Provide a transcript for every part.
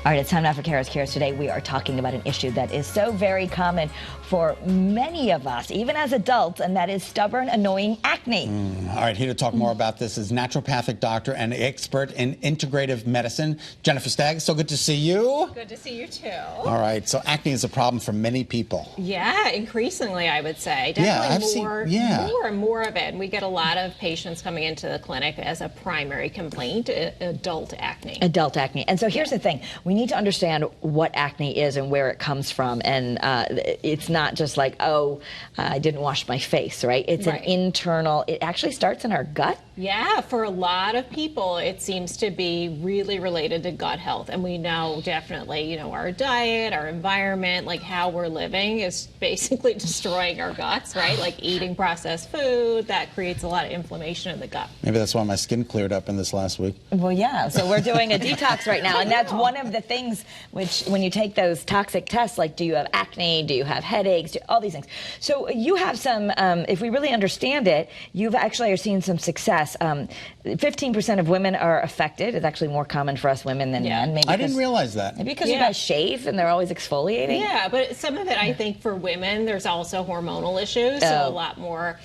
All right, it's time now for Kara's Cures. Today we are talking about an issue that is so very common for many of us, even as adults, and that is stubborn, annoying acne. All right, here to talk more about this is naturopathic doctor and expert in integrative medicine, Jennifer Stagg. So good to see you. Good to see you too. All right, so acne is a problem for many people. Yeah, increasingly, I would say. Definitely More and more of it. And we get a lot of patients coming into the clinic as a primary complaint, adult acne. Adult acne. And so here's the thing. We need to understand what acne is and where it comes from. And it's not just like, oh, I didn't wash my face, right? It's an internal, it actually starts in our gut. Yeah, for a lot of people, it seems to be really related to gut health. And we know definitely, you know, our diet, our environment, like how we're living is basically destroying our guts, right? Like eating processed food, that creates a lot of inflammation in the gut. Maybe that's why my skin cleared up in this last week. Well, yeah, so we're doing a detox right now. And that's one of the things which, when you take those toxic tests, like do you have acne, do you have headaches, all these things. So you have some, if we really understand it, you've actually are seeing some success. 15% of women are affected. It's actually more common for us women than men. Maybe I didn't realize that. Maybe because you guys shave and they're always exfoliating. Yeah, but some of it, I think, for women, there's also hormonal issues. So a lot more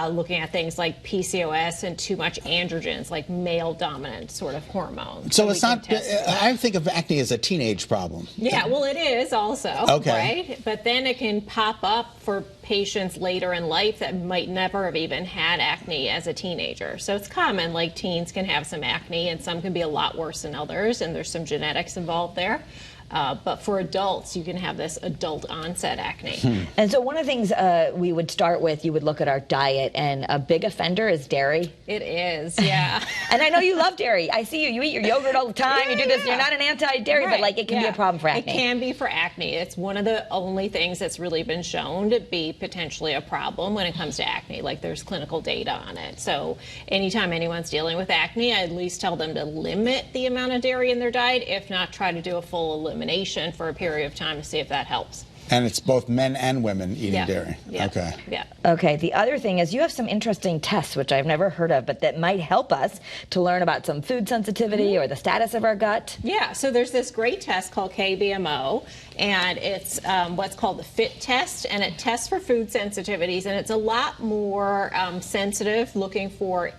looking at things like PCOS and too much androgens, like male-dominant sort of hormones. So it's not, I think of acne as a teenage problem. Yeah, well, it is also, okay, right? But then it can pop up for patients later in life that might never have even had acne as a teenager. So it's common, like teens can have some acne, and some can be a lot worse than others, and there's some genetics involved there. But for adults, you can have this adult onset acne. And so one of the things we would start with, you would look at our diet, and a big offender is dairy. It is, yeah. And I know you love dairy. I see you. You eat your yogurt all the time. You do this. You're not an anti-dairy, but like it can be a problem for acne. It can be for acne. It's one of the only things that's really been shown to be potentially a problem when it comes to acne. Like there's clinical data on it. So anytime anyone's dealing with acne, I at least tell them to limit the amount of dairy in their diet, if not try to do a full elimination for a period of time to see if that helps. And it's both men and women eating dairy. Yeah. Okay. Yeah. Okay. The other thing is you have some interesting tests, which I've never heard of, but that might help us to learn about some food sensitivity or the status of our gut. Yeah. So there's this great test called KBMO, and it's what's called the FIT test, and it tests for food sensitivities, and it's a lot more sensitive, looking for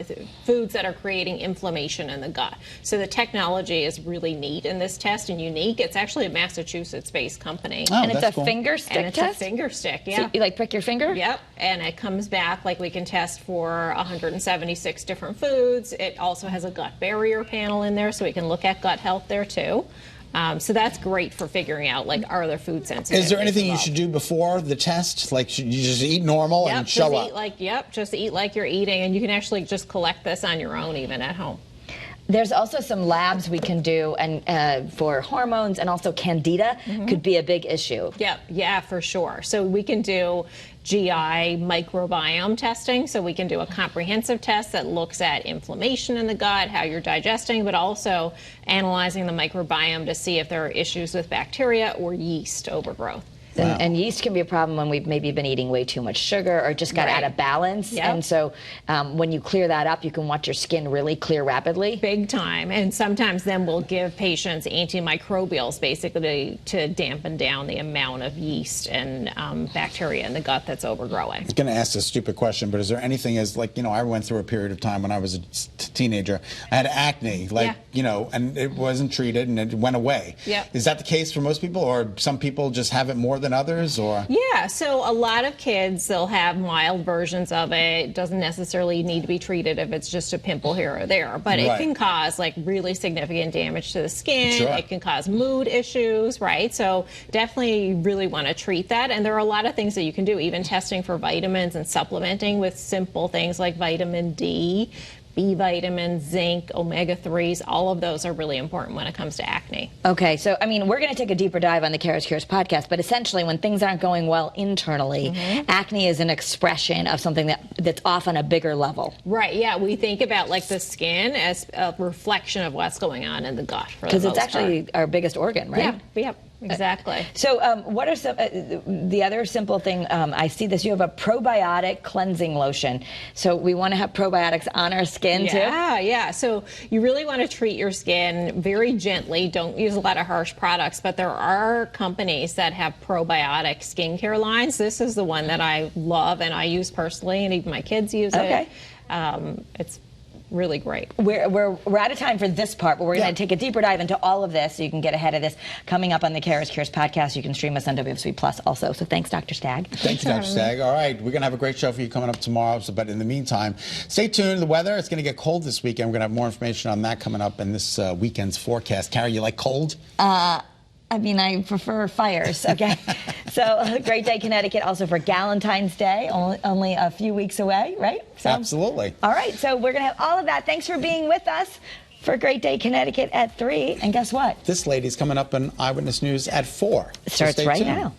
foods that are creating inflammation in the gut. So the technology is really neat in this test and unique. It's actually a Massachusetts-based company. Oh, and it's a cool. finger stick and it's test? a finger stick, yeah. So you like prick your finger? Yep, and it comes back, like we can test for 176 different foods. It also has a gut barrier panel in there, so we can look at gut health there too. So that's great for figuring out, like, are there food sensitivities? Is there anything you should do before the test? Like, should you just eat normal and show up? Just eat like you're eating, and you can actually just collect this on your own, even at home. There's also some labs we can do and for hormones, and also candida could be a big issue. Yeah, for sure. So we can do GI microbiome testing. So we can do a comprehensive test that looks at inflammation in the gut, how you're digesting, but also analyzing the microbiome to see if there are issues with bacteria or yeast overgrowth. And yeast can be a problem when we've maybe been eating way too much sugar or just got out of balance. Yep. And so when you clear that up, you can watch your skin really clear rapidly. Big time. And sometimes then we'll give patients antimicrobials basically to dampen down the amount of yeast and bacteria in the gut that's overgrowing. I was going to ask a stupid question, but is there anything as, like, you know, I went through a period of time when I was a teenager. I had acne, like, you know, and it wasn't treated and it went away. Yep. Is that the case for most people, or some people just have it more than others, or? Yeah, so a lot of kids, they'll have mild versions of it. It doesn't necessarily need to be treated if it's just a pimple here or there, but it can cause like really significant damage to the skin. Sure. It can cause mood issues, right? So definitely you really want to treat that, and there are a lot of things that you can do, even testing for vitamins and supplementing with simple things like vitamin D, B vitamins, zinc, omega-3s, all of those are really important when it comes to acne. Okay, so, I mean, we're going to take a deeper dive on the Kara's Cures podcast, but essentially when things aren't going well internally, acne is an expression of something that's off on a bigger level. Right, yeah, we think about like the skin as a reflection of what's going on in the gut. Because it's actually our biggest organ, right? Yeah. Exactly. So what are some, the other simple thing, I see this, you have a probiotic cleansing lotion. So we want to have probiotics on our skin too? Yeah. So you really want to treat your skin very gently. Don't use a lot of harsh products, but there are companies that have probiotic skincare lines. This is the one that I love and I use personally, and even my kids use it. It's really great. We're out of time for this part, but we're going to take a deeper dive into all of this so you can get ahead of this coming up on the Kara's Cures podcast. You can stream us on WSB Plus also. So thanks, Dr. Stagg. Thank you, Dr. Stagg. All right, we're going to have a great show for you coming up tomorrow. But in the meantime, stay tuned. The weather, it's going to get cold this weekend. We're going to have more information on that coming up in this weekend's forecast. Kara, you like cold? I mean, I prefer fires, okay? So, Great Day, Connecticut, also for Galentine's Day, only a few weeks away, right? So, absolutely. All right, so we're going to have all of that. Thanks for being with us for Great Day, Connecticut at 3. And guess what? This lady's coming up in Eyewitness News at 4. It starts right now.